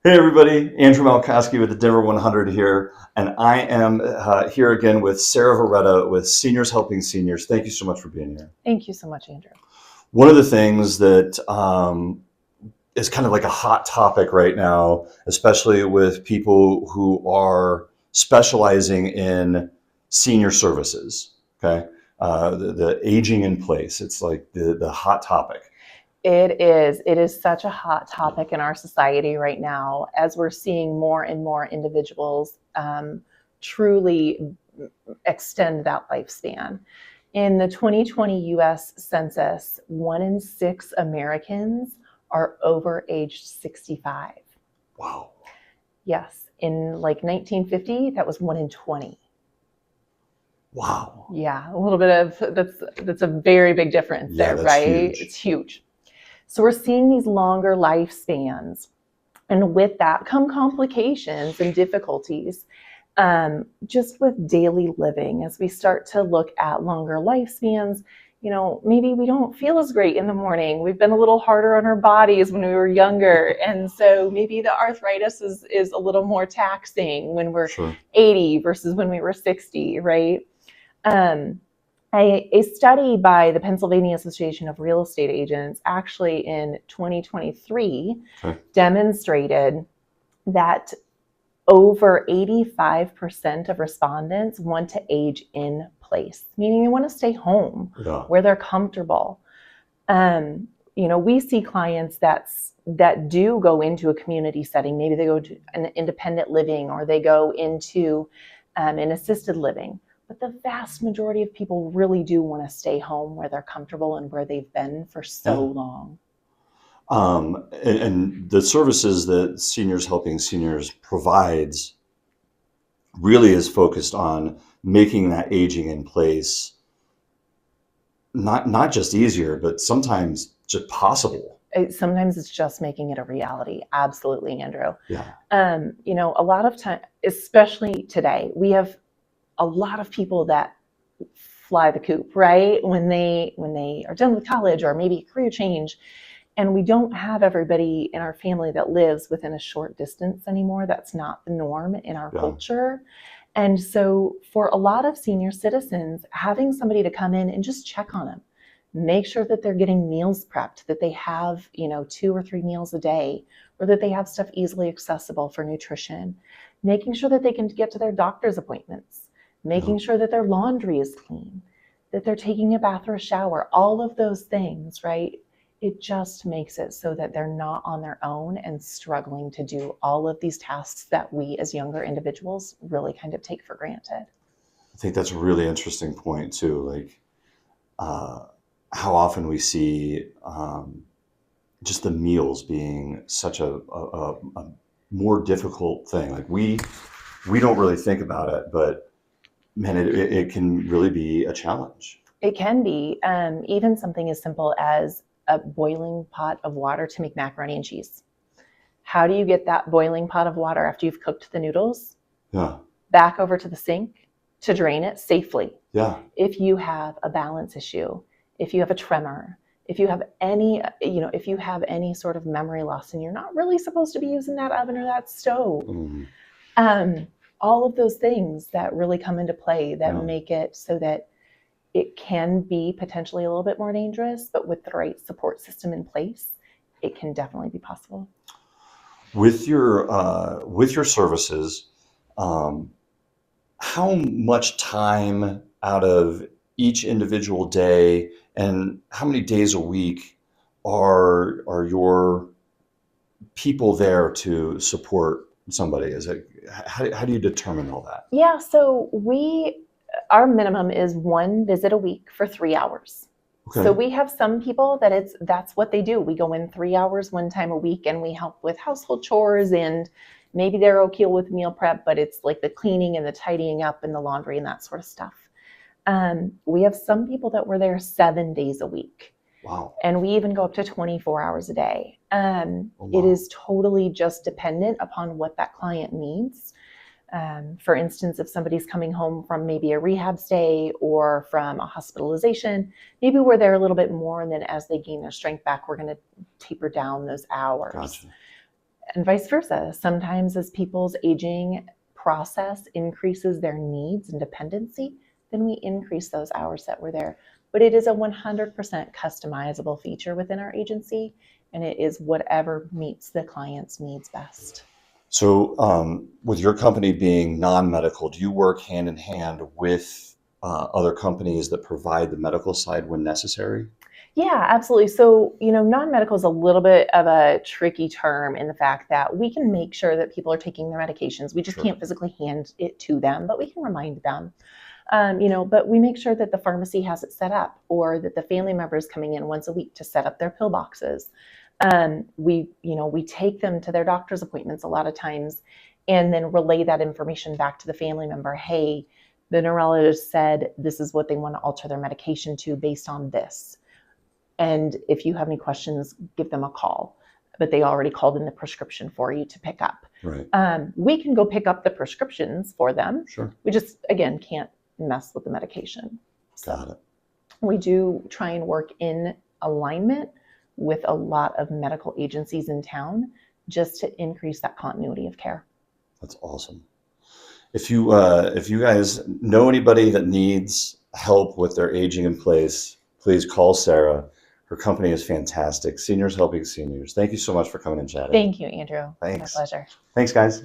Hey everybody, Andrew Malkoski with the Denver 100 here, and I am here again with Sarah Varretta with Seniors Helping Seniors. Thank you so much for being here. Thank you so much, Andrew. One of the things that is kind of like a hot topic right now, especially with people who are specializing in senior services, okay? The aging in place, it's like the hot topic. It is. It is such a hot topic in our society right now as we're seeing more and more individuals truly extend that lifespan. In the 2020 US Census, 1 in 6 Americans are over age 65. Wow. Yes. In like 1950, that was 1 in 20. Wow. Yeah, a little bit of that's a very big difference there, that's right? huge. It's huge. So we're seeing these longer lifespans, and with that come complications and difficulties just with daily living. As we start to look at longer lifespans, maybe we don't feel as great in the morning. We've been a little harder on our bodies when we were younger, and so maybe the arthritis is a little more taxing when we're 80 versus when we were 60, right? A study by the Pennsylvania Association of Real Estate Agents actually in 2023 demonstrated that over 85% of respondents want to age in place, meaning they want to stay home where they're comfortable. We see clients that do go into a community setting. Maybe they go to an independent living or they go into an assisted living. But the vast majority of people really do want to stay home where they're comfortable and where they've been for so long. And the services that Seniors Helping Seniors provides really is focused on making that aging in place not just easier, but sometimes just possible. Sometimes it's just making it a reality. Absolutely, Andrew. Yeah. A lot of time, especially today, we have a lot of people that fly the coop, right? When they are done with college or maybe a career change, and we don't have everybody in our family that lives within a short distance anymore. That's not the norm in our culture. And so for a lot of senior citizens, having somebody to come in and just check on them, make sure that they're getting meals prepped, that they have, 2 or 3 meals a day, or that they have stuff easily accessible for nutrition, making sure that they can get to their doctor's appointments, making sure that their laundry is clean, that they're taking a bath or a shower, all of those things, right? It just makes it so that they're not on their own and struggling to do all of these tasks that we as younger individuals really kind of take for granted. I think that's a really interesting point too. Like how often we see just the meals being such a more difficult thing. Like we don't really think about it, but man, it can really be a challenge. It can be. Even something as simple as a boiling pot of water to make macaroni and cheese. How do you get that boiling pot of water after you've cooked the noodles? Back over to the sink to drain it safely. If you have a balance issue, if you have a tremor, if you have any, if you have any sort of memory loss and you're not really supposed to be using that oven or that stove, all of those things that really come into play that make it so that it can be potentially a little bit more dangerous, but with the right support system in place, it can definitely be possible. With your services, how much time out of each individual day and how many days a week are your people there to support somebody? How do you determine all that? Yeah, so our minimum is 1 visit a week for 3 hours. So we have some people that's what they do. We go in 3 hours 1 time a week and we help with household chores, and maybe they're okay with meal prep, but it's like the cleaning and the tidying up and the laundry and that sort of stuff. We have some people that were there 7 days a week. Wow. And we even go up to 24 hours a day. It is totally just dependent upon what that client needs. For instance, if somebody's coming home from maybe a rehab stay or from a hospitalization, maybe we're there a little bit more, and then as they gain their strength back, we're going to taper down those hours. Gotcha. And vice versa. Sometimes as people's aging process increases their needs and dependency, then we increase those hours that were there. But it is a 100% customizable feature within our agency, and it is whatever meets the client's needs best. So, with your company being non-medical, do you work hand in hand with other companies that provide the medical side when necessary? Yeah, absolutely. So, non-medical is a little bit of a tricky term in the fact that we can make sure that people are taking their medications. We just Sure. can't physically hand it to them, but we can remind them. But we make sure that the pharmacy has it set up, or that the family member is coming in once a week to set up their pill boxes. We take them to their doctor's appointments a lot of times, and then relay that information back to the family member. Hey, the neurologist said this is what they want to alter their medication to based on this. And if you have any questions, give them a call. But they already called in the prescription for you to pick up. Right. We can go pick up the prescriptions for them. Sure. We just, again, can't mess with the medication. Got it. We do try and work in alignment with a lot of medical agencies in town just to increase that continuity of care. That's awesome. If you guys know anybody that needs help with their aging in place, please call Sarah. Her company is fantastic. Seniors Helping Seniors. Thank you so much for coming and chatting. Thank you, Andrew. Thanks. My pleasure. Thanks, guys.